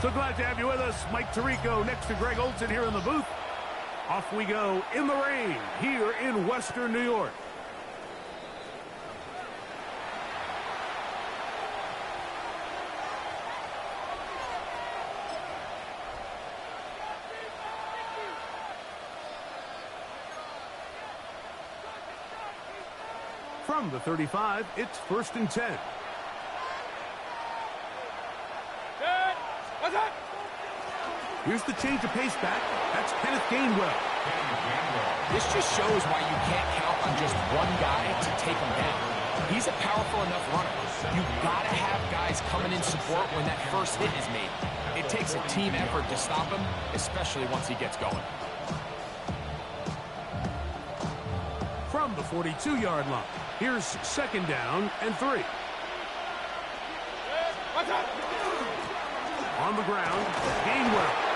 So glad to have you with us. Mike Tirico next to Greg Olson here in the booth. Off we go in the rain here in Western New York. From the 35, it's 1st and 10. Here's the change of pace back. That's Kenneth Gainwell. This just shows why you can't count on just one guy to take him down. He's a powerful enough runner. You've got to have guys coming in support when that first hit is made. It takes a team effort to stop him, especially once he gets going. From the 42-yard line, here's 2nd down and 3. On the ground, Gainwell.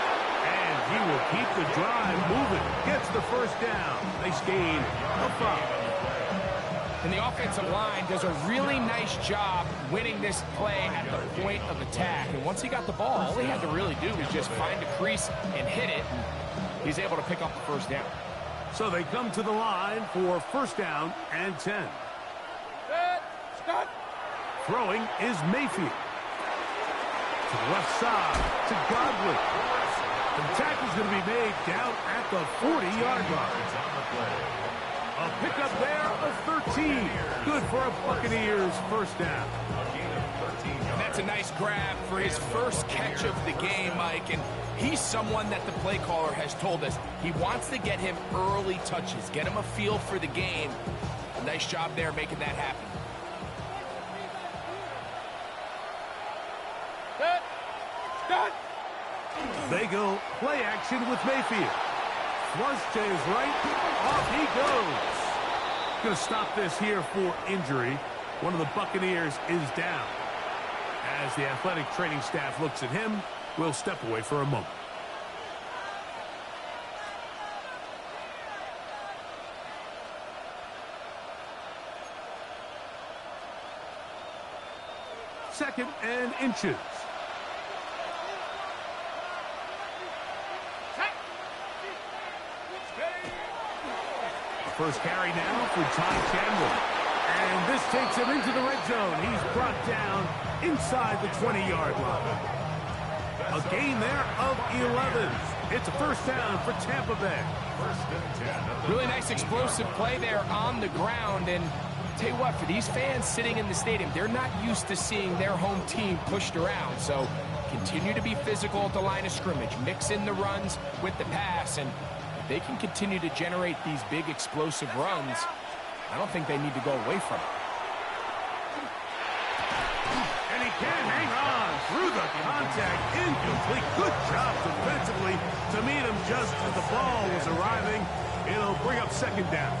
And he will keep the drive moving. Gets the 1st down. Nice gain of 5. And the offensive line does a really nice job winning this play at the point of attack. And once he got the ball, all he had to really do was just find a crease and hit it. And he's able to pick up the 1st down. So they come to the line for 1st down and 10. Throwing is Mayfield. To the left side, to Godwin. The tackle's going to be made down at the 40-yard line. A pickup there of 13. Good for a Buccaneers 1st down. And that's a nice grab for his first catch of the game, Mike. And he's someone that the play caller has told us he wants to get him early touches, get him a feel for the game. A nice job there making that happen. They go play action with Mayfield. Flush to his right. Off he goes. Going to stop this here for injury. One of the Buccaneers is down. As the athletic training staff looks at him, we'll step away for a moment. Second and inches. First carry now for Ty Chandler. And this takes him into the red zone. He's brought down inside the 20-yard line. A gain there of 11. It's a 1st down for Tampa Bay. Really nice explosive play there on the ground. And tell you what, for these fans sitting in the stadium, they're not used to seeing their home team pushed around. So continue to be physical at the line of scrimmage. Mix in the runs with the pass. And they can continue to generate these big explosive runs. I don't think they need to go away from it. And he can hang on through the contact. Incomplete. Good job defensively to meet him just as the ball was arriving. It'll bring up 2nd down.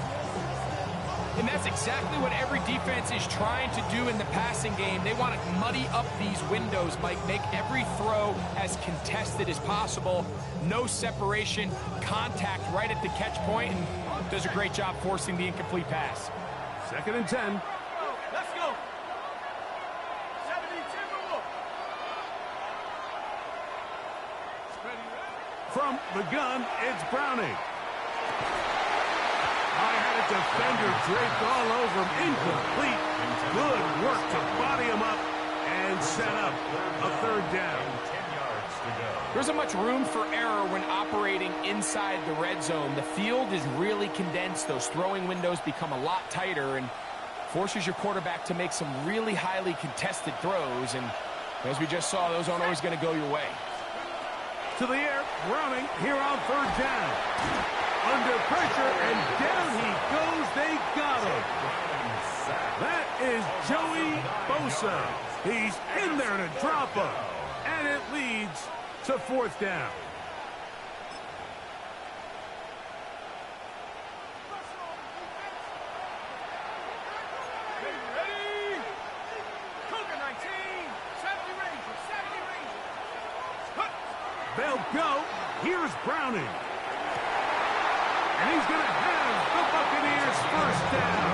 And that's exactly what every defense is trying to do in the passing game. They want to muddy up these windows, Mike, make every throw as contested as possible. No separation, contact right at the catch point, and does a great job forcing the incomplete pass. 2nd and 10. Let's go. From the gun, it's Browning. I had a defender draped all over him. Incomplete. Good work to body him up and set up a 3rd down. There isn't much room for error when operating inside the red zone. The field is really condensed. Those throwing windows become a lot tighter and forces your quarterback to make some really highly contested throws. And as we just saw, those aren't always going to go your way. To the air, Browning here on 3rd down. Under pressure, and down he goes. They got him. That is Joey Bosa. He's in there to drop him. And it leads to 4th down. Ready? Cougar 19, 70 Rangers, 70 Rangers. They'll go. Here's Browning. And he's going to have the Buccaneers 1st down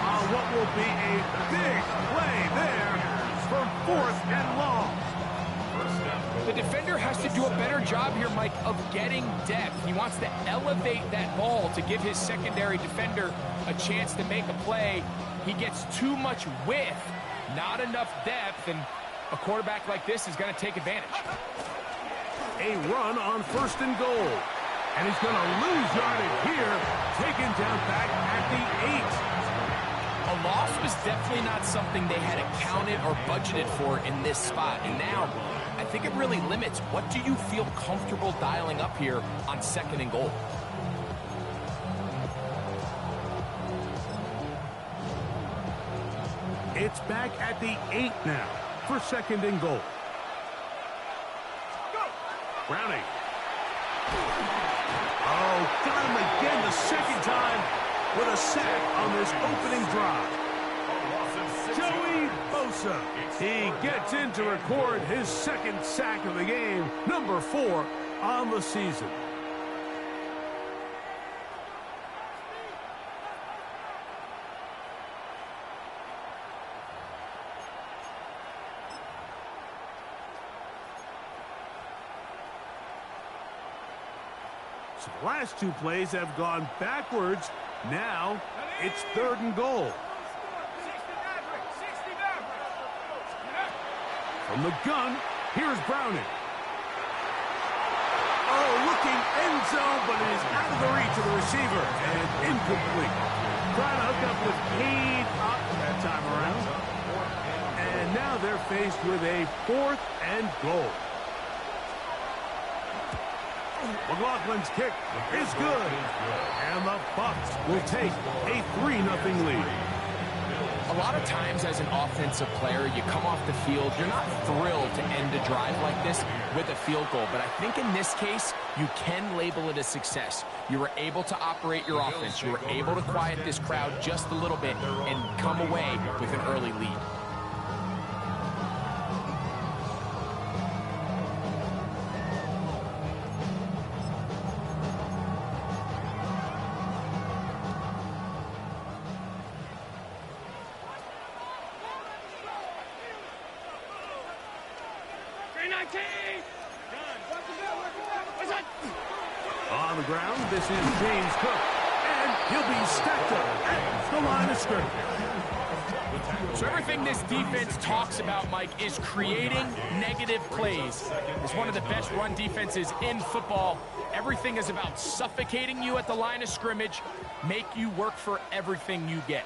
on what will be a big play there for 4th and long. The defender has to do a better job here, Mike, of getting depth. He wants to elevate that ball to give his secondary defender a chance to make a play. He gets too much width, not enough depth, and a quarterback like this is going to take advantage. A run on 1st and goal. And he's going to lose yardage here, taken down back at the 8. A loss was definitely not something they had accounted or budgeted for in this spot. And now, I think it really limits what do you feel comfortable dialing up here on 2nd and goal. It's back at the 8 now for 2nd and goal. Browning. Oh, got him again the 2nd time with a sack on this opening drive. Joey Bosa. He gets in to record his 2nd sack of the game, number 4 on the season. So the last 2 plays have gone backwards. Now it's 3rd and goal. From the gun, here's Browning. Oh, looking end zone, but it is out of the reach of the receiver and incomplete. Trying to hook up with Cade up that time around. And now they're faced with a 4th and goal. McLaughlin's kick is good. And the Bucs will take a 3-0 lead. A lot of times as an offensive player, you come off the field, you're not thrilled to end a drive like this with a field goal. But I think in this case, you can label it a success. You were able to operate your offense. You were able to quiet this crowd just a little bit and come away with an early lead. On the ground, this is James Cook, and he'll be stacked up at the line of scrimmage. So everything this defense talks about, Mike, is creating negative plays. It's one of the best run defenses in football. Everything is about suffocating you at the line of scrimmage, make you work for everything you get.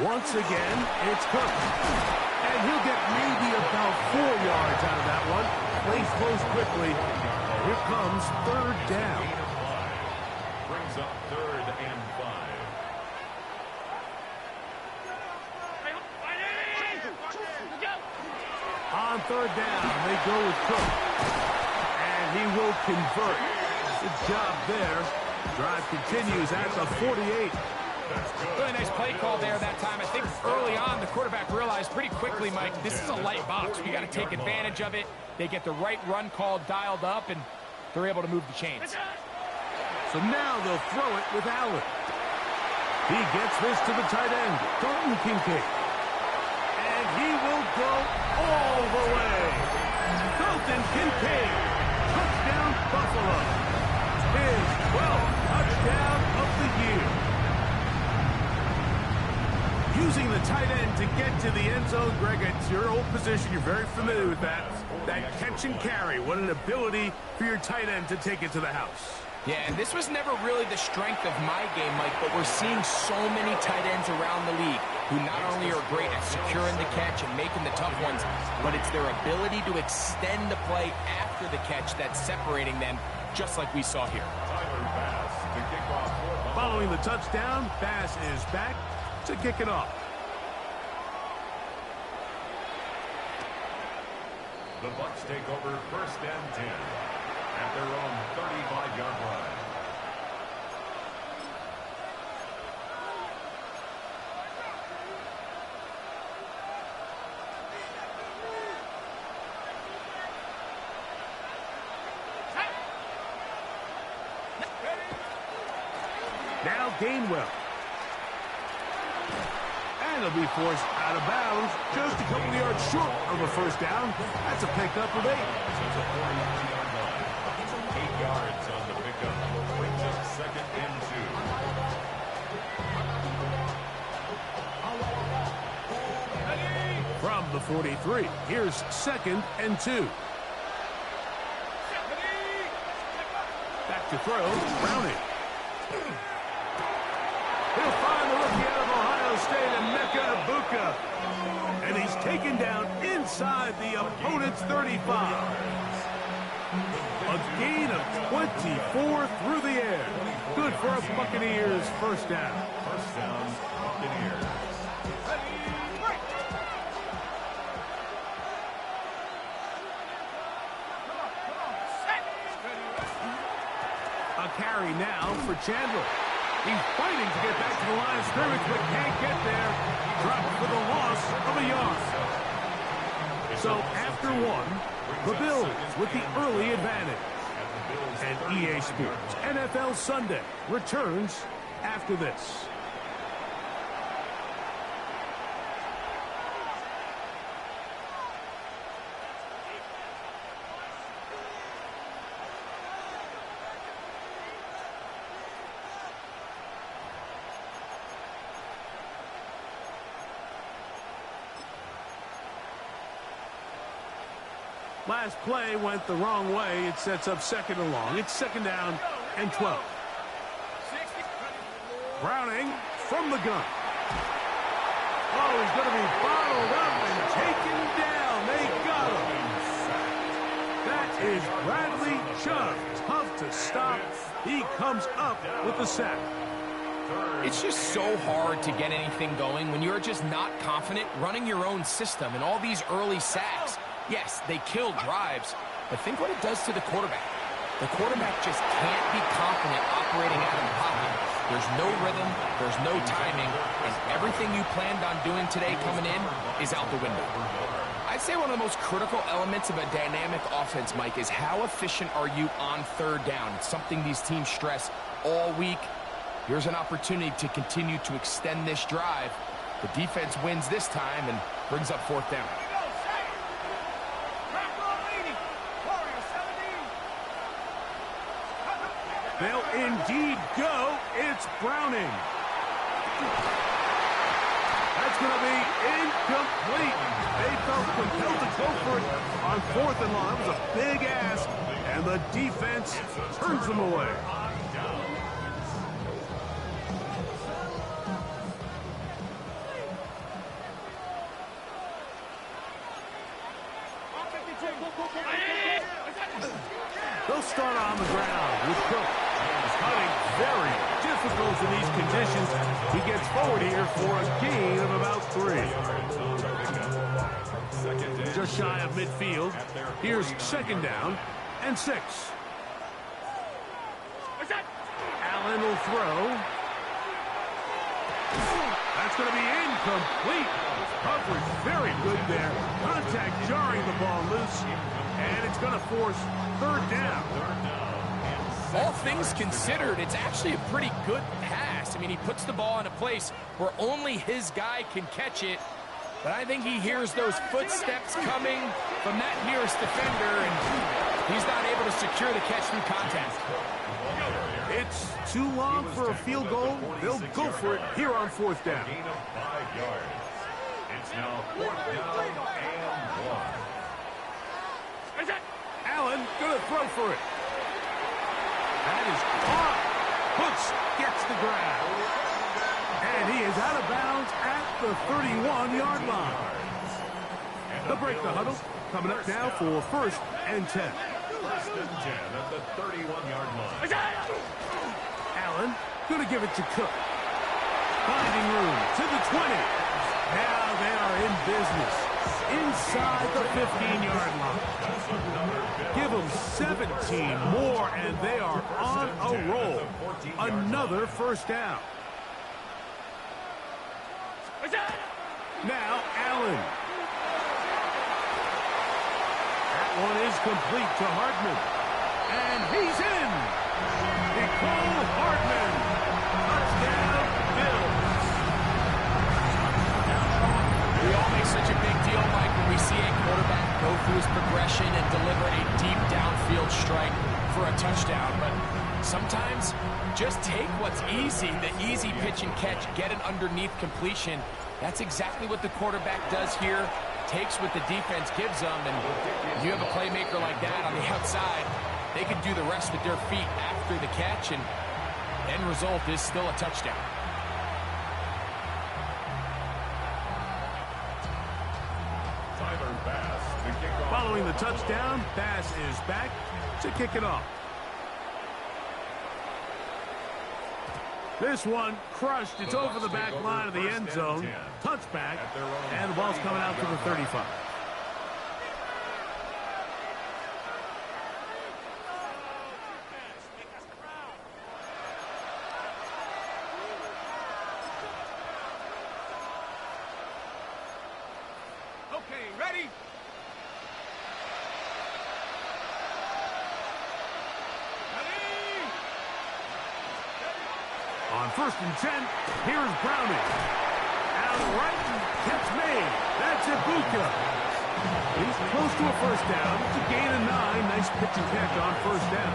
Once again, it's Cook. And he'll get maybe about 4 yards out of that one. Plays close quickly. And here comes 3rd down. Brings up 3rd and 5. On 3rd down, they go with Cook. And he will convert. Good job there. Drive continues at the 48. Really nice play call there that time. I think early on, the quarterback realized pretty quickly, Mike, this is a light box. We got to take advantage of it. They get the right run call dialed up, and they're able to move the chains. So now they'll throw it with Allen. He gets this to the tight end, Dalton Kincaid. And he will go all the way. Dalton Kincaid, touchdown Buffalo. His 12th touchdown of the year. Using the tight end to get to the end zone, Greg, it's your old position. You're very familiar with that. That catch and carry. What an ability for your tight end to take it to the house. Yeah, and this was never really the strength of my game, Mike, but we're seeing so many tight ends around the league who not only are great at securing the catch and making the tough ones, but it's their ability to extend the play after the catch that's separating them, just like we saw here. Following the touchdown, Bass is back to kick it off. The Bucs take over 1st and 10 at their own 35-yard line. Now Gainwell. And he'll be forced out of bounds just a couple of yards short of a first down. That's a pickup of 8. It's a 42-yard line. 8 yards on the pickup. Brings up 2nd and 2. From the 43, here's 2nd and 2. Back to throw, Browning. He'll find the rookie out of Ohio State, Emeka Egbuka. And he's taken down inside the opponent's 35. A gain of 24 through the air. Good for a Buccaneers first down. First down, Buccaneers. A carry now for Chandler. He's fighting to get back to the line of scrimmage, but can't get there. Dropped for the loss of a yard. So after 1, the Bills with the early advantage. And EA Sports NFL Sunday returns after this. Last play went the wrong way. It sets up 2nd and long. It's 2nd down and 12. Browning from the gun. Oh, he's going to be bottled up and taken down. They got him. That is Bradley Chubb. Tough to stop. He comes up with the sack. It's just so hard to get anything going when you're just not confident running your own system, and all these early sacks. Yes, they kill drives, but think what it does to the quarterback. The quarterback just can't be confident operating out of the pocket. There's no rhythm, there's no timing, and everything you planned on doing today coming in is out the window. I'd say one of the most critical elements of a dynamic offense, Mike, is how efficient are you on 3rd down. It's something these teams stress all week. Here's an opportunity to continue to extend this drive. The defense wins this time and brings up 4th down. They'll indeed go. It's Browning. That's going to be incomplete. They felt compelled to go for it on 4th and long. That was a big ask, and the defense turns them away. They'll start on the ground with Cook. Cutting very difficult in these conditions. He gets forward here for a gain of about 3. Just shy of midfield. Here's 2nd down and 6. Allen will throw. That's going to be incomplete. Coverage very good there. Contact jarring the ball loose. And it's going to force 3rd down. All things considered, it's actually a pretty good pass. I mean, he puts the ball in a place where only his guy can catch it. But I think he hears those footsteps coming from that nearest defender, and he's not able to secure the catch through contact. It's too long for a field goal. They'll go for it here on 4th down. Gain of 5 yards. It's now 4th down and 1. Allen gonna throw for it. That is caught. Hooks gets the grab. And he is out of bounds at the 31-yard line. They'll break the huddle. Coming up now for 1st and 10. 1st and 10 at the 31-yard line. Allen gonna give it to Cook. Finding room to the 20. Now they are in business. Inside the 15-yard line. Give them 17 more, and they are on a roll. Another first down. Now Allen. That one is complete to Hardman. And he's in. Nicole Hardman. Touchdown, Bills. through his progression and deliver a deep downfield strike for a touchdown. But sometimes just take what's easy, the easy pitch and catch, get an underneath completion. That's exactly what the quarterback does here. Takes what the defense gives them, and you have a playmaker like that on the outside, they can do the rest with their feet after the catch, and end result is still a touchdown. Following the touchdown, Bass is back to kick it off. This one crushed. It's over the back line of the end zone. Touchback, and the ball's coming out to the 35. Okay, ready? On 1st and 10, here's Browning. Out right, and catch made. That's Ibuka. He's close to a first down. It's a gain of 9. Nice pitch and catch on 1st down.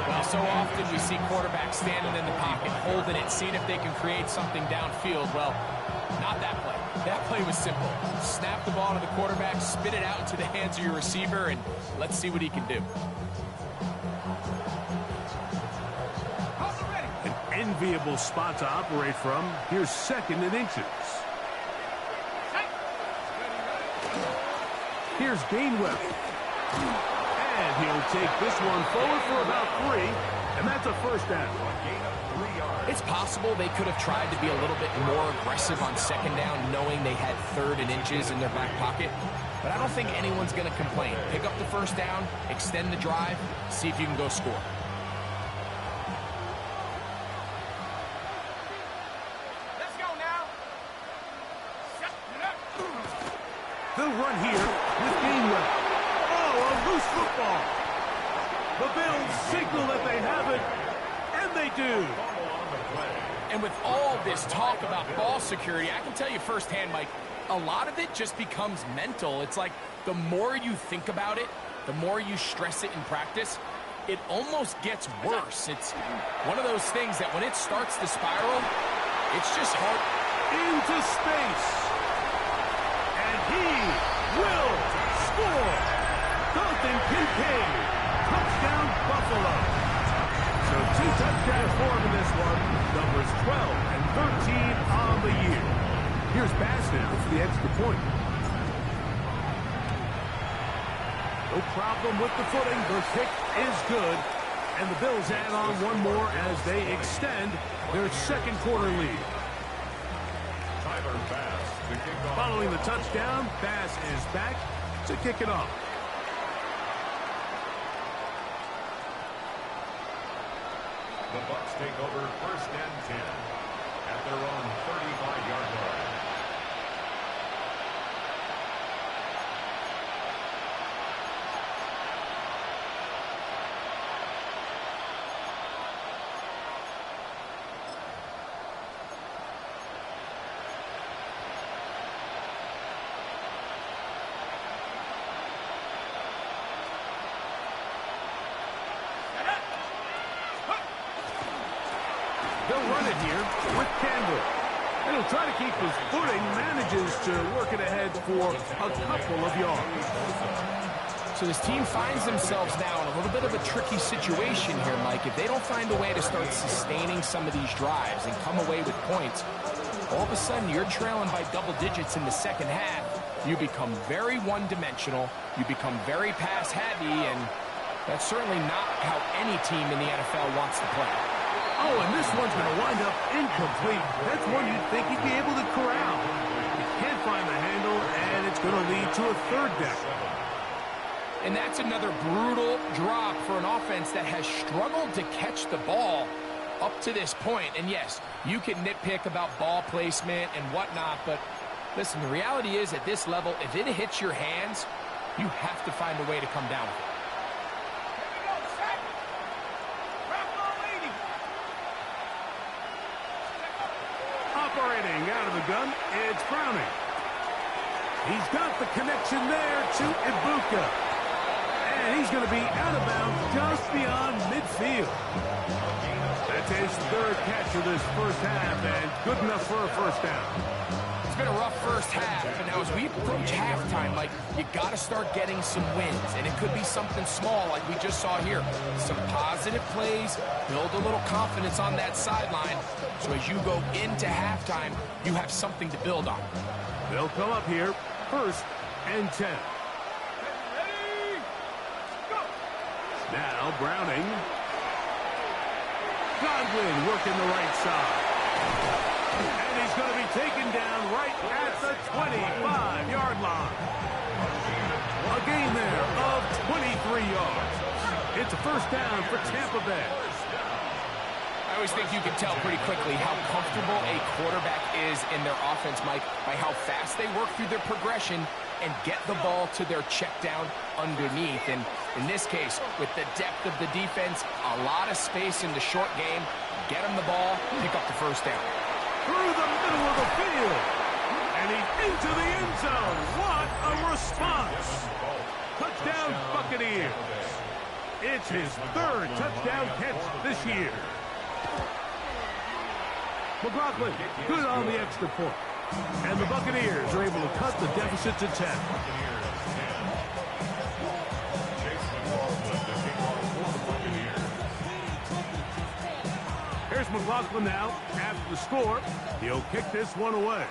Well, so often we see quarterbacks standing in the pocket, holding it, seeing if they can create something downfield. Well, not that play. That play was simple. Snap the ball to the quarterback, spit it out into the hands of your receiver, and let's see what he can do. Enviable spot to operate from. Here's 2nd and inches. Here's Gainwell. And he'll take this one forward for about 3, and that's a first down. It's possible they could have tried to be a little bit more aggressive on 2nd down, knowing they had 3rd and inches in their back pocket. But I don't think anyone's going to complain. Pick up the first down, extend the drive, see if you can go score. They'll run here with Gainwell. Oh, a loose football. The Bills signal that they have it, and they do. And with all this talk about ball security, I can tell you firsthand, Mike, a lot of it just becomes mental. It's like the more you think about it, the more you stress it in practice, it almost gets worse. It's one of those things that when it starts to spiral, it's just hard. Into space. He will score. Dalton Kincaid. Touchdown, Buffalo. So 2 touchdowns for him in this one. Numbers 12 and 13 on the year. Here's Bass now for the extra point. No problem with the footing. The kick is good. And the Bills add on one more as they extend their 2nd quarter lead. Following the touchdown, Bass is back to kick it off. The Bucs take over 1st and 10 at their own 35-yard line. They'll run it here with Campbell. And he'll try to keep his footing, manages to work it ahead for a couple of yards. So this team finds themselves now in a little bit of a tricky situation here, Mike. If they don't find a way to start sustaining some of these drives and come away with points, all of a sudden you're trailing by double digits in the 2nd half. You become very one-dimensional. You become very pass-heavy, and that's certainly not how any team in the NFL wants to play. Oh, and this one's going to wind up incomplete. That's one you'd think he'd be able to corral. He can't find the handle, and it's going to lead to a 3rd down. And that's another brutal drop for an offense that has struggled to catch the ball up to this point. And yes, you can nitpick about ball placement and whatnot, but listen, the reality is at this level, if it hits your hands, you have to find a way to come down with it. Operating out of the gun, it's Browning. He's got the connection there to Ibuka. And he's going to be out of bounds just beyond midfield. That's his third catch of this first half, and good enough for a first down. It's been a rough first half, and now as we approach halftime, Mike, you got to start getting some wins, and it could be something small like we just saw here. Some positive plays, build a little confidence on that sideline, so as you go into halftime, you have something to build on. They'll come up here, 1st and 10. Now Browning. Godwin working the right side. And he's going to be taken down right at the 25-yard line. A gain there of 23 yards. It's a first down for Tampa Bay. I always think you can tell pretty quickly how comfortable a quarterback is in their offense, Mike, by how fast they work through their progression and get the ball to their check down underneath. And in this case, with the depth of the defense, a lot of space in the short game, get them the ball, pick up the first down. Through the middle of the field. And he's into the end zone. What a response. Touchdown Buccaneers. It's his 3rd touchdown catch this year. McLaughlin, good on the extra point. And the Buccaneers are able to cut the deficit to 10. Here's McLaughlin now. After the score, he'll kick this one away.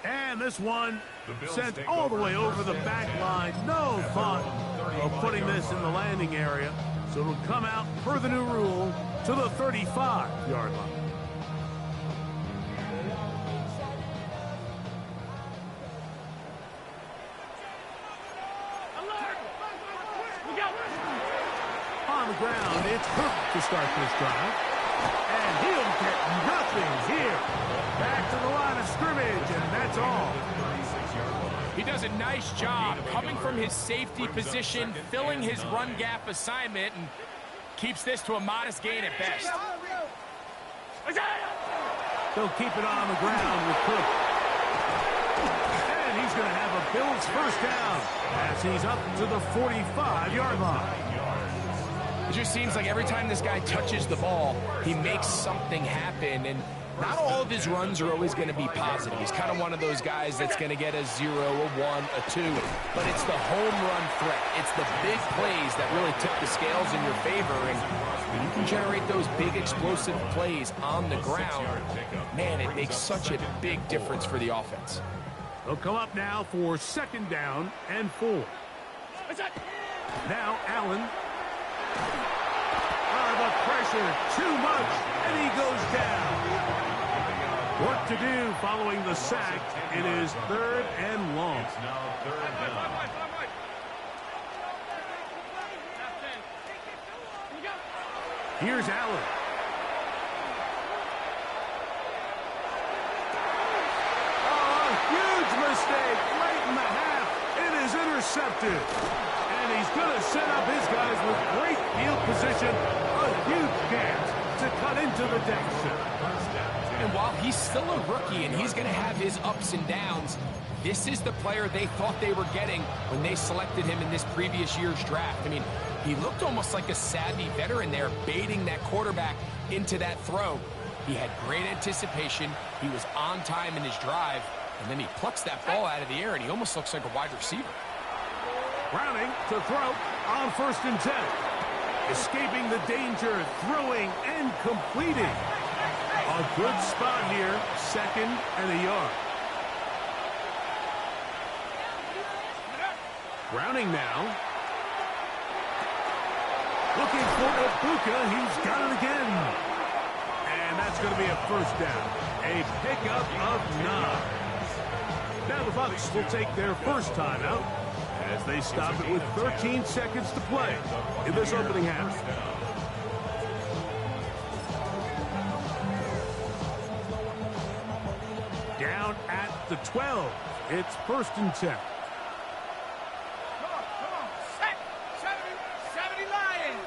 And this one sent all the way over the back line. No thought of putting this in the landing area. So it'll come out per the new rule to the 35-yard line. On the ground, it's Cook to start this drive. And he'll get nothing here. Back to the line of scrimmage, and that's all. He does a nice job coming from his safety position, filling his run gap assignment, and keeps this to a modest gain at best. They'll keep it on the ground with Cook. And he's going to have a Bills first down as he's up to the 45-yard line. It just seems like every time this guy touches the ball, he makes something happen, and not all of his runs are always going to be positive. He's kind of one of those guys that's going to get a 0, a 1, a 2, but it's the home run threat. It's the big plays that really tip the scales in your favor, and when you can generate those big explosive plays on the ground, man, it makes such a big difference for the offense. They'll come up now for 2nd down and 4. Now Allen. The pressure, too much, and he goes down. What to do following the sack? It is 3rd and long. Here's Allen. Oh, a huge mistake late in the half. It is intercepted. And he's going to set up his guys with great field position. A huge chance to cut into the deficit. And while he's still a rookie and he's going to have his ups and downs, this is the player they thought they were getting when they selected him in this previous year's draft. I mean, he looked almost like a savvy veteran there, baiting that quarterback into that throw. He had great anticipation. He was on time in his drive, and then he plucks that ball out of the air, and he almost looks like a wide receiver. Browning to throw on 1st and 10. Escaping the danger, throwing and completing. A good spot here, 2nd and a yard. Browning now. Looking for Ibuka, he's got it again. And that's going to be a first down. A pickup of 9. Now the Bucs will take their first timeout as they stop it with 13 seconds to play in this opening half. Down at the 12. It's 1st and 10. Come on. Set. 70 Lions.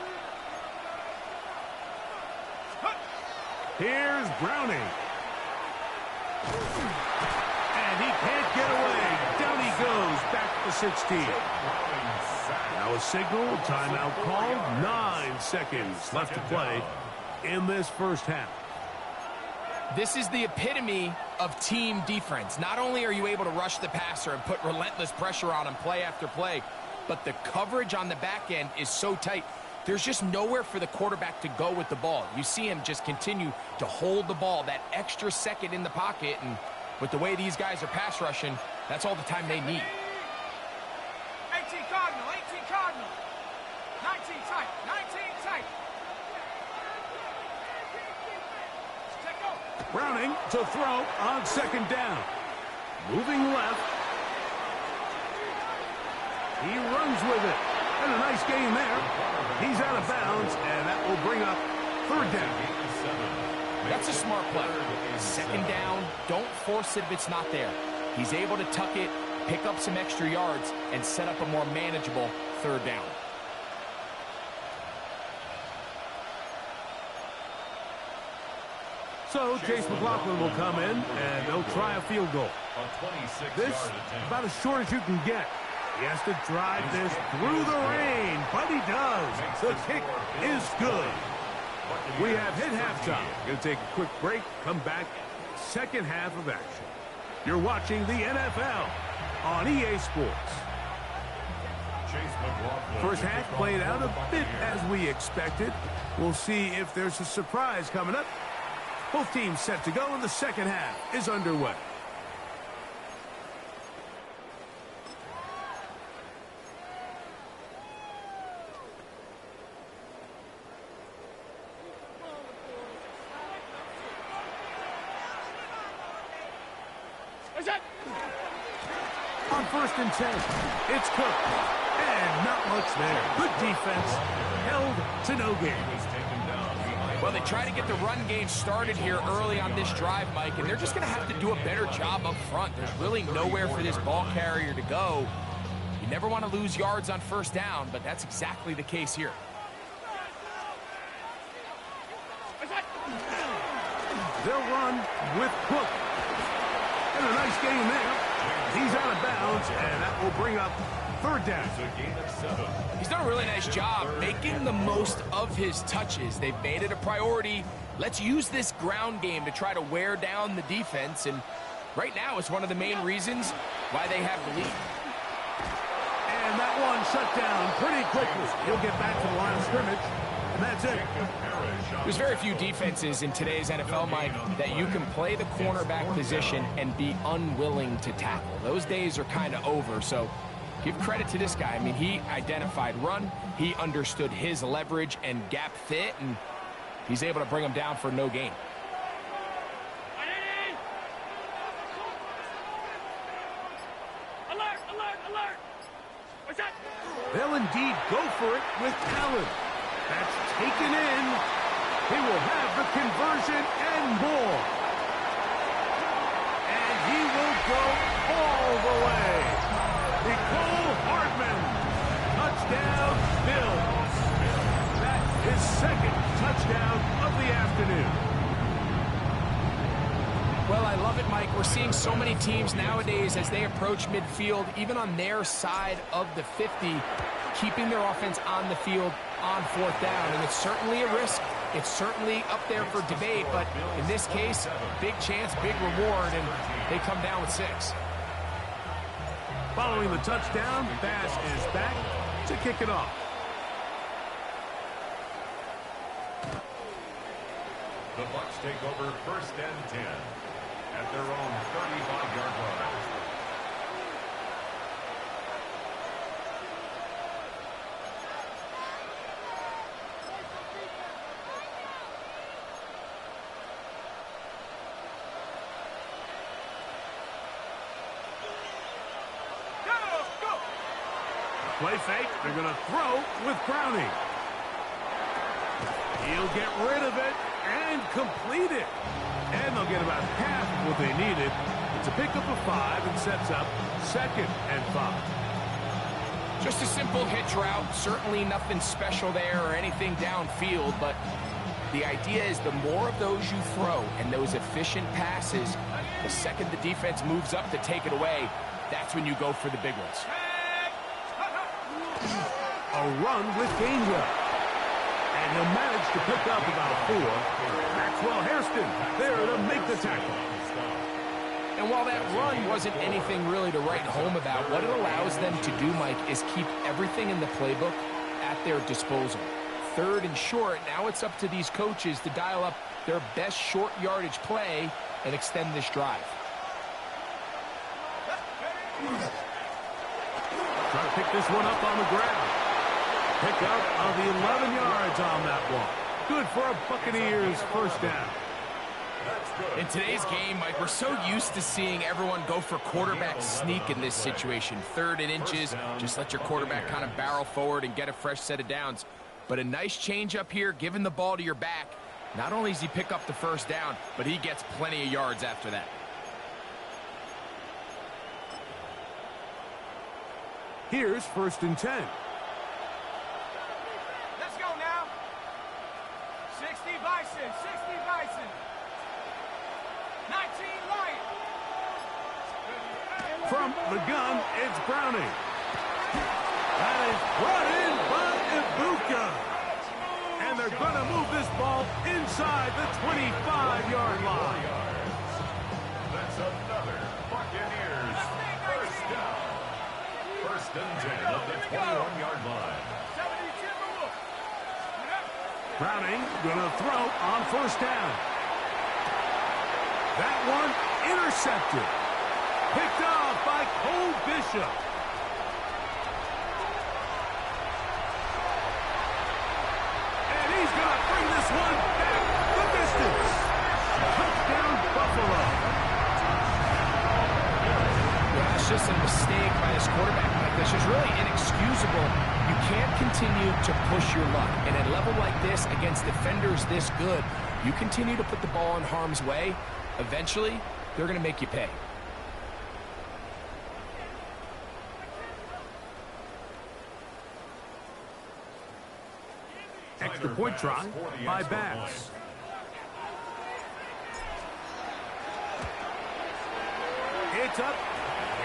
Here's Browning. Can't get away. Down he goes. Back to the 16. Now a signal. Timeout called. 9 seconds left to play in this first half. This is the epitome of team defense. Not only are you able to rush the passer and put relentless pressure on him play after play, but the coverage on the back end is so tight. There's just nowhere for the quarterback to go with the ball. You see him just continue to hold the ball that extra second in the pocket, and with the way these guys are pass rushing, that's all the time they need. 18 Cardinal, 18 Cardinal. 19 tight, 19 tight. Check go. Browning to throw on second down. Moving left. He runs with it. And a nice gain there. He's out of bounds, and that will bring up third down. That's a smart play. Second down, don't force it if it's not there. He's able to tuck it, pick up some extra yards, and set up a more manageable third down. So Chase McLaughlin will come in, and they'll try a field goal. This about as short as you can get. He has to drive this through the rain, but he does. The kick is good. We have hit halftime. Going to take a quick break, come back, second half of action. You're watching the NFL on EA Sports. First half played out a bit as we expected. We'll see if there's a surprise coming up. Both teams set to go, and the second half is underway. On 1st and 10, it's Cook. And not much there. Good defense. Held to no gain. Well, they try to get the run game started here early on this drive, Mike, and they're just going to have to do a better job up front. There's really nowhere for this ball carrier to go. You never want to lose yards on first down, but that's exactly the case here. They'll run with Cook. And a nice game there. He's out of bounds, and that will bring up third down. He's done a really nice job making the most of his touches. They've made it a priority. Let's use this ground game to try to wear down the defense, and right now it's one of the main reasons why they have the lead. And that one shut down pretty quickly. He'll get back to the line of scrimmage, and that's it. There's very few defenses in today's NFL, Mike, that you can play the cornerback position and be unwilling to tackle. Those days are kind of over, so give credit to this guy. I mean, he identified run, he understood his leverage and gap fit, and he's able to bring him down for no gain. Alert, alert, alert. What's that? They'll indeed go for it with Allen. That's taken in. He will have the conversion and more. And he will go all the way. Nicole Hardman. Touchdown, Bills. That's his second touchdown of the afternoon. Well, I love it, Mike. We're seeing so many teams nowadays as they approach midfield, even on their side of the 50, keeping their offense on the field on fourth down. And it's certainly a risk. It's certainly up there for debate, but in this case, big chance, big reward, and they come down with 6. Following the touchdown, Bass is back to kick it off. The Bucs take over 1st and 10 at their own 35-yard line. Play fake. They're going to throw with Browning. He'll get rid of it and complete it. And they'll get about half of what they needed. It's a pickup of 5 and sets up 2nd and 5. Just a simple hitch route. Certainly nothing special there or anything downfield, but The idea is the more of those you throw and those efficient passes, the second the defense moves up to take it away, that's when you go for the big ones. A run with danger. And he'll manage to pick up about 4. Maxwell Hairston there to make the tackle. And while that run wasn't anything really to write home about, what it allows them to do, Mike, is keep everything in the playbook at their disposal. 3rd and short, now it's up to these coaches to dial up their best short yardage play and extend this drive. Trying to pick this one up on the ground. Pick up of the 11 yards on that one. Good for a Buccaneers first down. In today's game, Mike, we're so used to seeing everyone go for quarterback sneak in this situation. 3rd and inches, just let your quarterback kind of barrel forward and get a fresh set of downs. But a nice change up here, giving the ball to your back. Not only does he pick up the first down, but he gets plenty of yards after that. Here's 1st and 10. Let's go now. 60 Bison, 60 Bison. 19 Lion. From the gun, it's Browning. That is brought in by Ibuka. And they're going to move this ball inside the 25-yard line. That's another Buccaneers first down. 1st and 10 at the 21-yard line. 72. Browning going to throw on 1st down. That one intercepted. Picked off by Cole Bishop. And he's going to bring this one back the distance. Touchdown, Buffalo. Yeah, that's just a mistake by this quarterback, Mike. That's just really inexcusable. You can't continue to push your luck. And at a level like this, against defenders this good, you continue to put the ball in harm's way, eventually, they're going to make you pay. Extra point try by Bass. It's up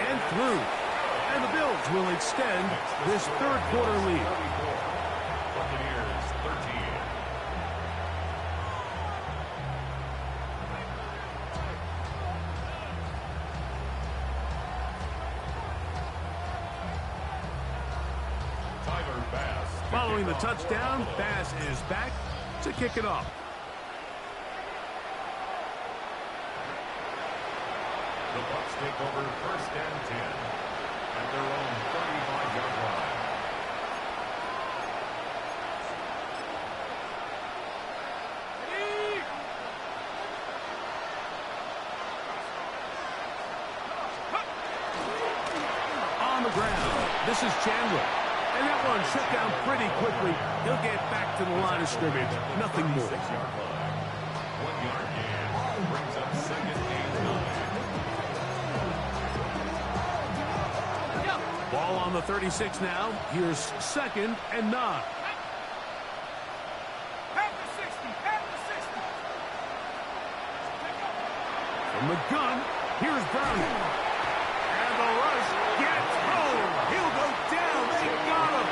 and through. And the Bills will extend this 3rd quarter lead. Buccaneers 13. Following the touchdown, Bass is back to kick it off. The Bucs take over 1st and 10 at their own 35-yard line. On the ground, this is Chandler. And that one shut down pretty quickly. He'll get back to the line of scrimmage. Nothing more. 6-yard line. 1-yard gain brings up 2nd and 9. Ball on the 36 now. Here's 2nd and 9. Half the 60, half the 60. From the gun, here's Browning. And the rush gets home. He'll go down. They got him.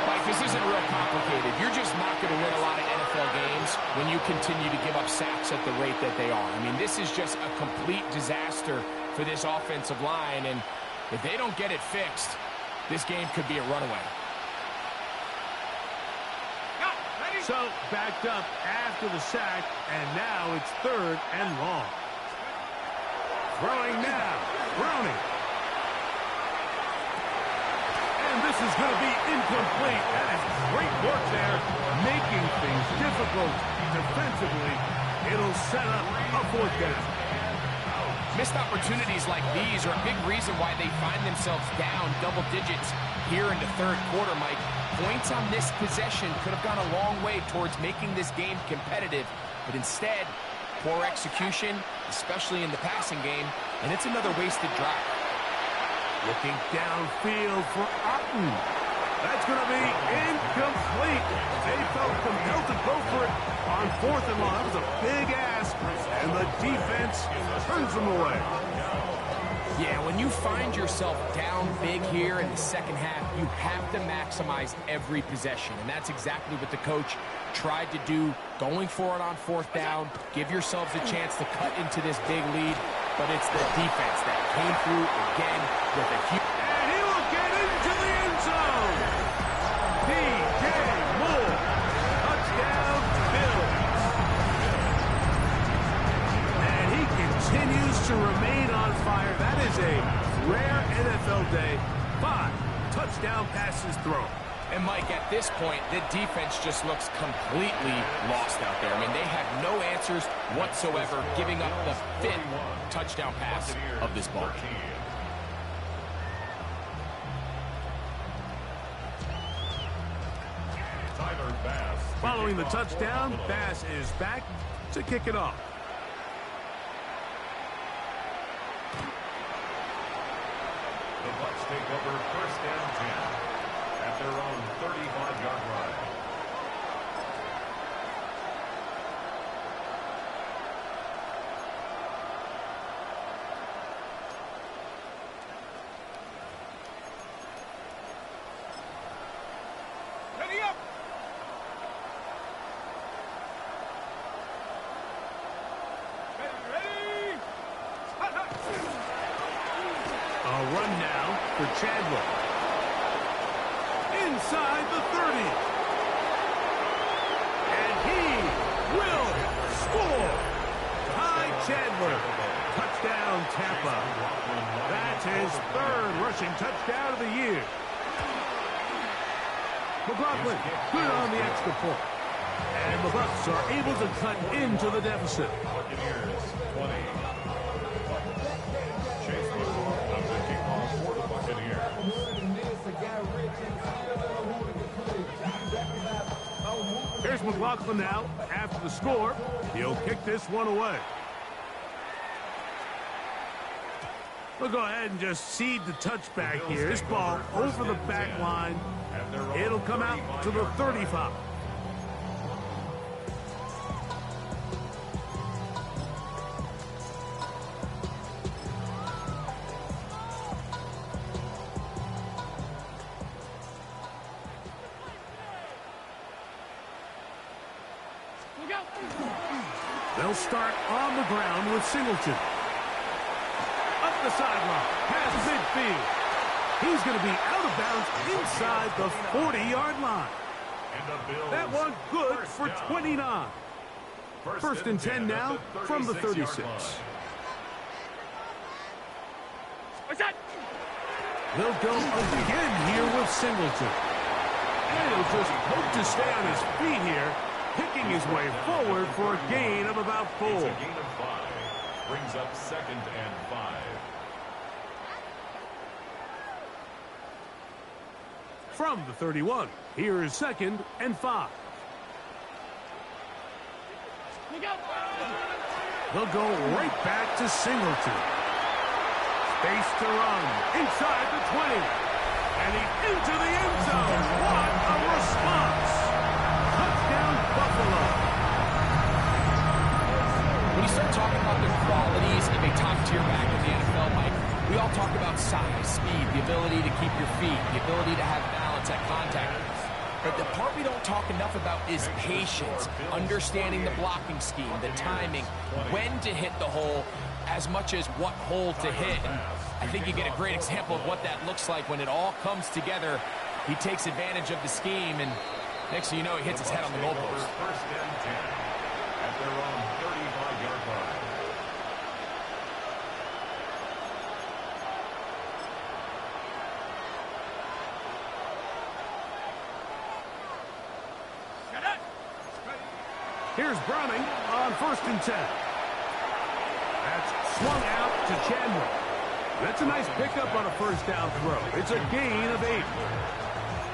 Mike, this isn't real complicated. You're just not going to win a lot of NFL games when you continue to give up sacks at the rate that they are. I mean, this is just a complete disaster for this offensive line, and if they don't get it fixed, this game could be a runaway. So backed up after the sack, and now it's 3rd and long. Throwing now, Browning. And this is going to be incomplete. That is great work there, making things difficult defensively. It'll set up a 4th down. Missed opportunities like these are a big reason why they find themselves down double digits here in the 3rd quarter, Mike. Points on this possession could have gone a long way towards making this game competitive, but instead, poor execution, especially in the passing game, and it's another wasted drive. Looking downfield for Otten. That's going to be incomplete. They felt compelled to go for it on 4th and long. That was a big ask, and the defense turns them away. Yeah, when you find yourself down big here in the second half, you have to maximize every possession, and that's exactly what the coach tried to do, going for it on 4th down. Give yourselves a chance to cut into this big lead, but it's the defense that came through again with a huge... And he will get into the end zone. DJ Moore, touchdown Bills. And he continues to remain on fire. That is a rare NFL day. 5 touchdown passes thrown. And, Mike, at this point, the defense just looks completely lost out there. I mean, they have no answers whatsoever, giving up the 5th touchdown pass of this ball game. Following the touchdown, Bass is back to kick it off. The Bucs take over 1st and 10 at their own 35-yard line. Ready up! Ready! A run now for Chandler. Inside the 30. And he will score. Ty Chandler. Touchdown, Tampa. That's his 3rd rushing touchdown of the year. McLaughlin, good on the extra point. And the Bucs are able to cut into the deficit. Buccaneers 20. Chase Woodward of the kickoff for the Buccaneers. Here's McLaughlin now after the score. He'll kick this one away. We'll go ahead and just cede the touchback here. This ball over the back line. It'll come out to the 35. They'll start on the ground with Singleton. Up the sideline, past midfield. He's going to be out of bounds inside the 40-yard line. That one good for 29. 1st and 10 now from the 36. They'll go again here with Singleton. And he'll just hope to stay on his feet here, picking his way forward for a gain of about 4. It's a gain of 5. Brings up 2nd and 5. From the 31, here is 2nd and 5. They'll go right back to Singleton. Space to run inside the 20. And he's into the end zone. What a response. Touchdown, Buffalo. When you start talking about the qualities of a top-tier back in the NFL, Mike, we all talk about size, speed, the ability to keep your feet, the ability to have balance at contact. But the part we don't talk enough about is patience, understanding the blocking scheme, the timing, when to hit the hole, as much as what hole to hit. And I think you get a great example of what that looks like when it all comes together. He takes advantage of the scheme, and next thing you know, he hits his head on the goalpost. 1st and 10 at their own 35-yard line. Here's Browning on 1st and 10. That's swung out to Chandler. That's a nice pickup on a 1st down throw. It's a gain of 8.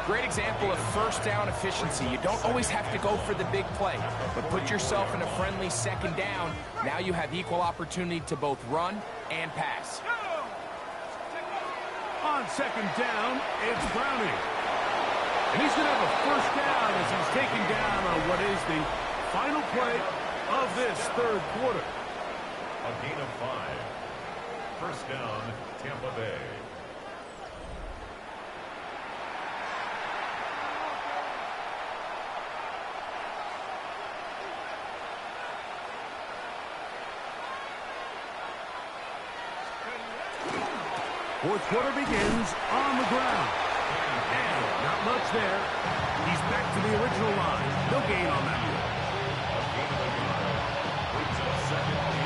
Great example of 1st down efficiency. You don't always have to go for the big play, but put yourself in a friendly 2nd down. Now you have equal opportunity to both run and pass. On 2nd down, it's Browning. And he's going to have a first down as he's taken down on what is the final play of this third quarter. A gain of 5. First down, Tampa Bay. Fourth quarter begins on the ground. And not much there. He's back to the original line. No gain on that one. A gain of a yard. Brings up second and 9.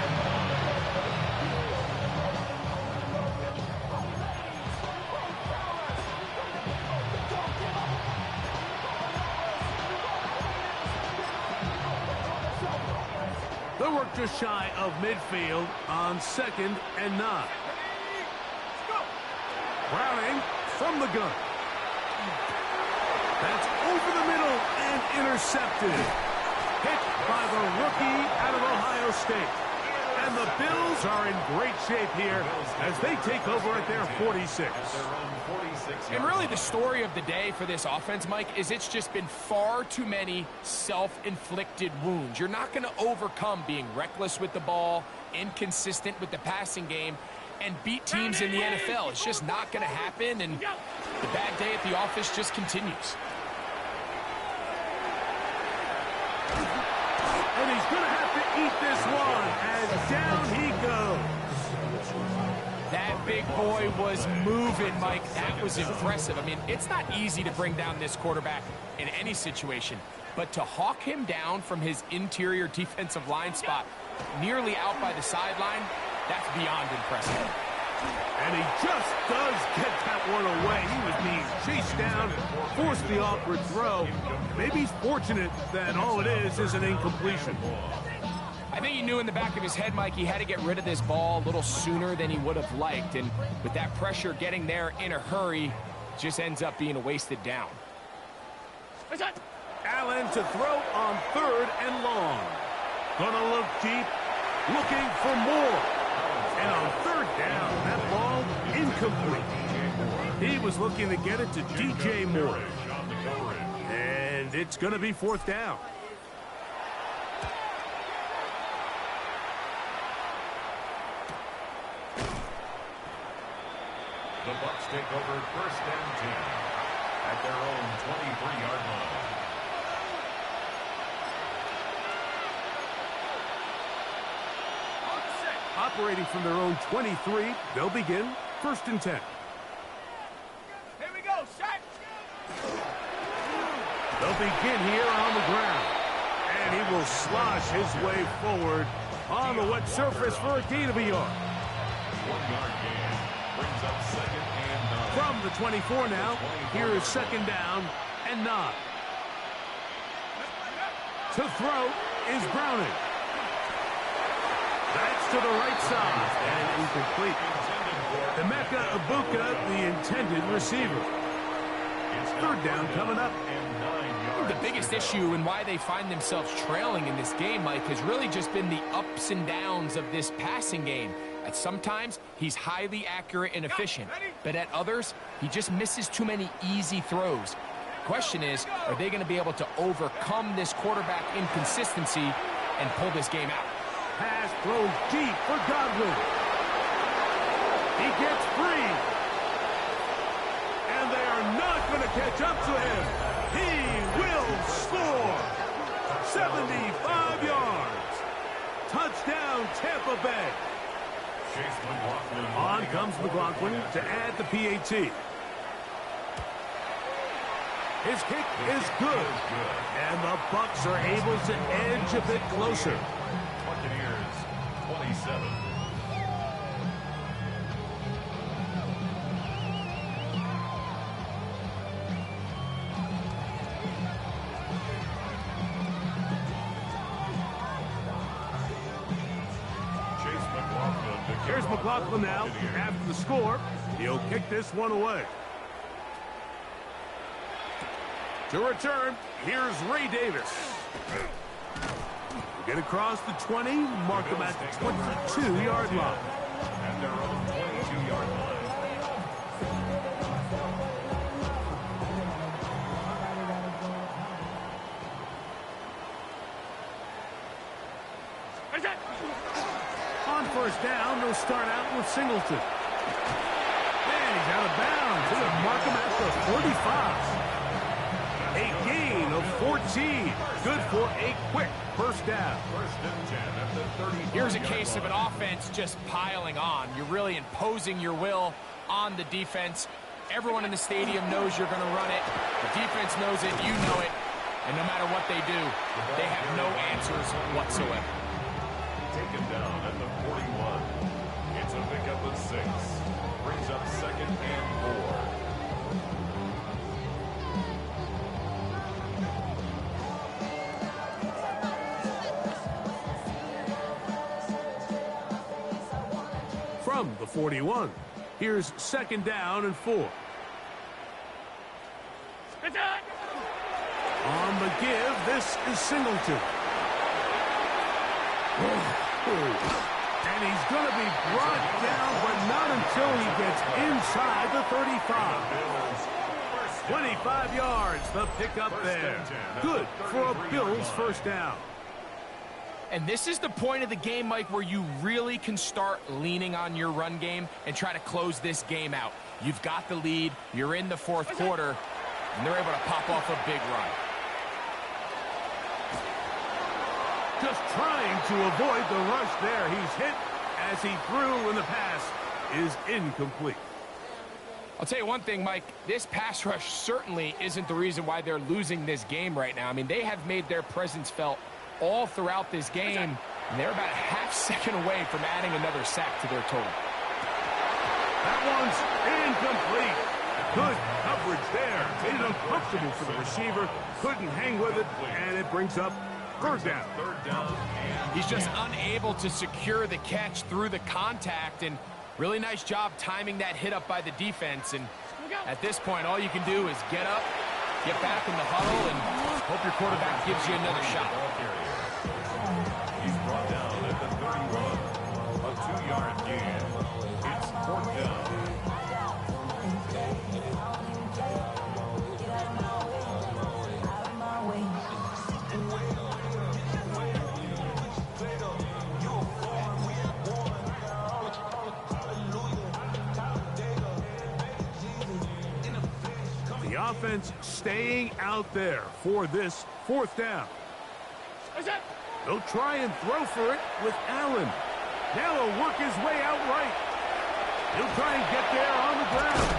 They'll work just shy of midfield on 2nd and 9. Browning from the gun. That's over the middle and intercepted. Hit by the rookie out of Ohio State. And the Bills are in great shape here as they take over at their 46. And really the story of the day for this offense, Mike, is it's just been far too many self-inflicted wounds. You're not going to overcome being reckless with the ball, inconsistent with the passing game, and beat teams in the NFL. It's just not going to happen, and the bad day at the office just continues. And he's going to have to eat this one as down he goes. That big boy was moving, Mike. That was impressive. I mean, it's not easy to bring down this quarterback in any situation, but to hawk him down from his interior defensive line spot nearly out by the sideline, that's beyond impressive. And he just does get that one away. He was being chased down, forced the awkward throw. Maybe he's fortunate that all it is an incompletion. I think he knew in the back of his head, Mike, he had to get rid of this ball a little sooner than he would have liked. And with that pressure getting there in a hurry, just ends up being a wasted down. Allen to throw on 3rd and long. Gonna look deep, looking for more. And on 3rd down, that ball incomplete. He was looking to get it to DJ Moore. And it's going to be 4th down. The Bucs take over first and 10 at their own 23-yard line. Operating from their own 23, they'll begin 1st and 10. Here we go, set. They'll begin here on the ground. And he will slosh his way forward on the wet surface for a gain of a yard. 1-yard gain brings up second and 9. From the 24 now, here is 2nd down and 9. To throw is Browning. That's to the right side and incomplete. Emeka Ibuka, the intended receiver. 3rd down coming up. The biggest issue and why they find themselves trailing in this game, Mike, has really just been the ups and downs of this passing game. At sometimes, he's highly accurate and efficient, but at others, he just misses too many easy throws. Question is, are they going to be able to overcome this quarterback inconsistency and pull this game out? Pass thrown deep for Godwin. He gets free. And they are not going to catch up to him. He will score. 75 yards. Touchdown, Tampa Bay. On comes McLaughlin to add the PAT. His kick is good. And the Bucs are able to edge a bit closer. Buccaneers 27. Here's McLaughlin now. After the score, he'll kick this one away. To return, here's Ray Davis. Get across the 20, mark him at the 22-yard line. At their own 22-yard line. On first down, they'll start out with Singleton. And he's out of bounds. He'll mark him at the 45. A gain of 14. Good for a quick first down. First and 10 at the 35. Here's a case of an offense just piling on. You're really imposing your will on the defense. Everyone in the stadium knows you're going to run it. The defense knows it. You know it. And no matter what they do, they have no answers whatsoever. Taken down at the 41. It's a pickup of 6. Brings up second and 4. From the 41, here's second down and 4. On the give, this is Singleton. And he's going to be brought down, but not until he gets inside the 35. 25 yards, the pickup there. Good for a Bills first down. And this is the point of the game, Mike, where you really can start leaning on your run game and try to close this game out. You've got the lead, you're in the fourth quarter, and they're able to pop off a big run. Just trying to avoid the rush there. He's hit as he threw, and the pass is incomplete. I'll tell you one thing, Mike. This pass rush certainly isn't the reason why they're losing this game right now. I mean, they have made their presence felt all throughout this game, and they're about a half second away from adding another sack to their total. That one's incomplete. Good coverage there. Made it uncomfortable for the receiver. Couldn't hang with it, and it brings up third down. He's just unable to secure the catch through the contact, and really nice job timing that hit up by the defense. And at this point, all you can do is get up, get back in the huddle, and hope your quarterback gives you another shot. He's brought down at the 31. A 2-yard gain. It's fourth down. Offense staying out there for this fourth down. They'll try and throw for it with Allen. Now he'll work his way out right. He'll try and get there on the ground.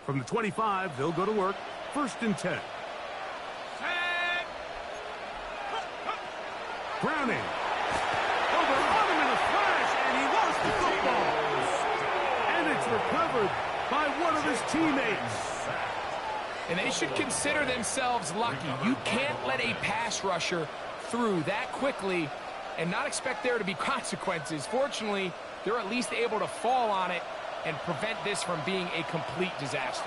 From the 25, they'll go to work. First and 10. Browning. Over on him in a flash, and he lost the football. And it's recovered by one of his teammates. And they should consider themselves lucky. You can't let a pass rusher through that quickly and not expect there to be consequences. Fortunately, they're at least able to fall on it and prevent this from being a complete disaster.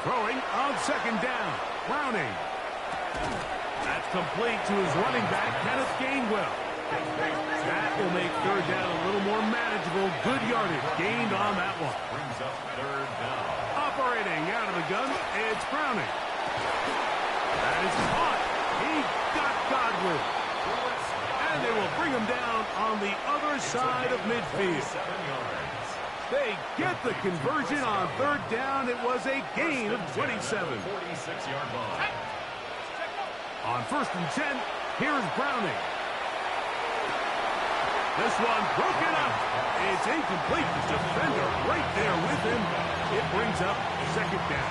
Throwing on second down. Browning. That's complete to his running back, Kenneth Gainwell. That will make third down a little more manageable. Good yardage gained on that one. Brings up third down. Operating out of the gun, it's Browning. That is caught. He got Godwin. And they will bring him down on the other side of midfield. 7 yards. They get the conversion on third down. It was a gain of 27. 46-yard line. On first and 10, here's Browning. This one broken up. It's incomplete. The defender right there with him. It brings up second down.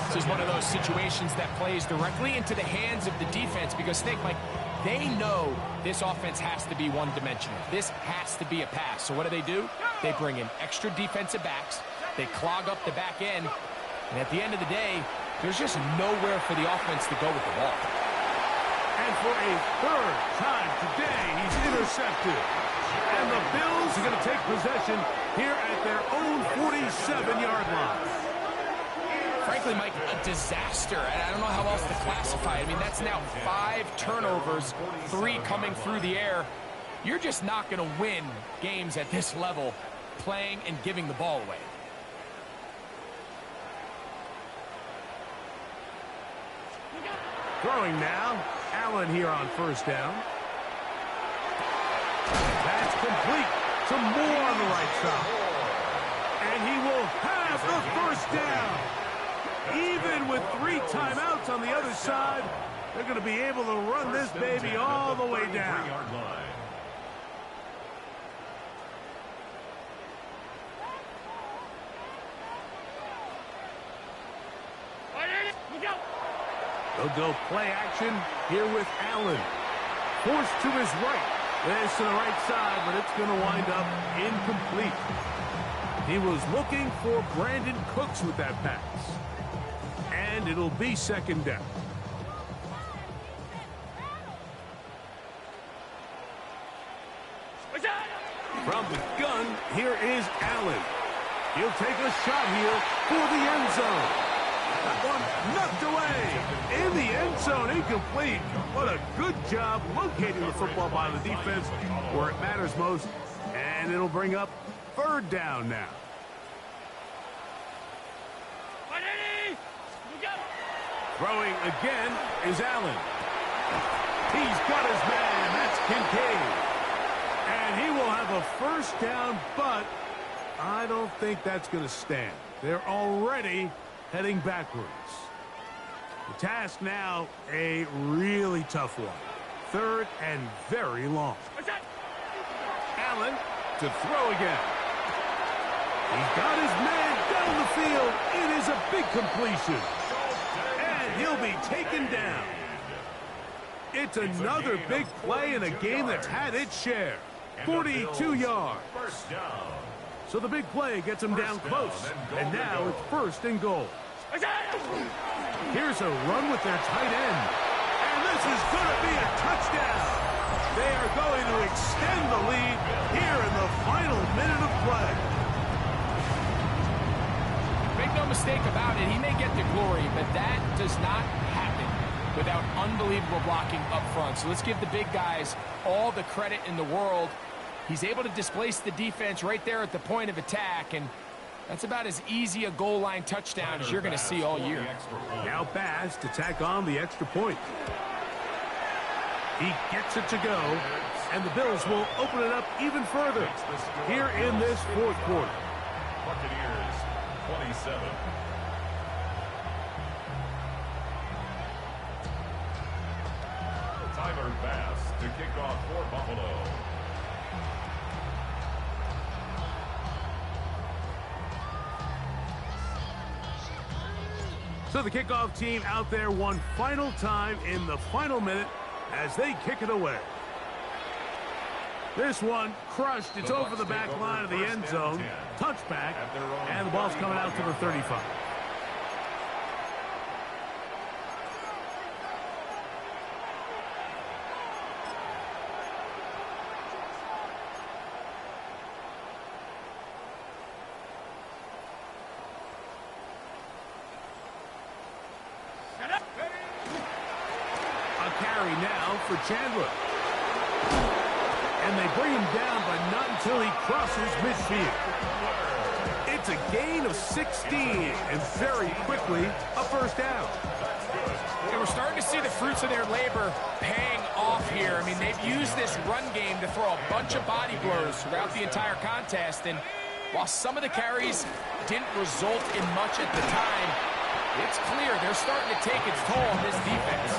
This is one of those situations that plays directly into the hands of the defense because think, Mike, they know this offense has to be one-dimensional. This has to be a pass. So what do? They bring in extra defensive backs. They clog up the back end. And at the end of the day, there's just nowhere for the offense to go with the ball. And for a third time today, he's intercepted. And the Bills are going to take possession here at their own 47-yard line. frankly, Mike, a disaster. I don't know how else to classify it. I mean, that's now 5 turnovers, 3 coming through the air. You're just not going to win games at this level playing and giving the ball away. Throwing now. Allen here on first down. That's complete. Some more on the right side. And he will have the first down. Even with 3 timeouts on the other side, they're going to be able to run this baby all the way down. They'll go play action here with Allen. Forced to his right. This to the right side, but it's going to wind up incomplete. He was looking for Brandon Cooks with that pass. And it'll be second down. From the gun, here is Allen. He'll take a shot here for the end zone. That one knocked away. In the end zone, incomplete. What a good job locating the football by the defense where it matters most. And it'll bring up third down now. Throwing again is Allen. He's got his man. That's Kincaid. And he will have a first down, but I don't think that's going to stand. They're already heading backwards. The task now, a really tough one. Third and very long. Allen to throw again. He's got his man down the field. It is a big completion. And he'll be taken down. It's another big play in a game that's had its share. 42 yards. So the big play gets him down close. And now it's first and goal. Here's a run with their tight end. And this is going to be a touchdown. They are going to extend the lead here in the final minute of play. Make no mistake about it, he may get the glory, but that does not happen without unbelievable blocking up front. So let's give the big guys all the credit in the world. He's able to displace the defense right there at the point of attack, and that's about as easy a goal line touchdown as you're going to see all year. Now Bass to tack on the extra point. He gets it to go, and the Bills will open it up even further here in this fourth quarter. Buccaneers 27. Tyler Bass to kick off for Buffalo. So the kickoff team out there one final time in the final minute as they kick it away. This one crushed. It's over the back line of the end zone. Touchback, and the ball's coming out to the 35. A carry now for Chandler. And they bring him down, but not until he crosses midfield. It's a gain of 16, and very quickly, a first down. And we're starting to see the fruits of their labor paying off here. I mean, they've used this run game to throw a bunch of body blows throughout the entire contest, and while some of the carries didn't result in much at the time, it's clear they're starting to take its toll on this defense.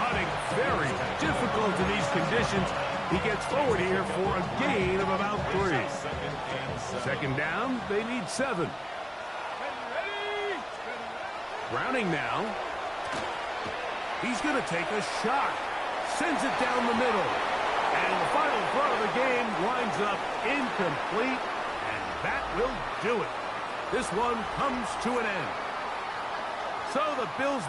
Hunting very difficult in these conditions. He gets forward here for a gain of about 3. Second down, they need 7. Browning now. He's going to take a shot. Sends it down the middle. And the final throw of the game winds up incomplete. And that will do it. This one comes to an end. So the Bills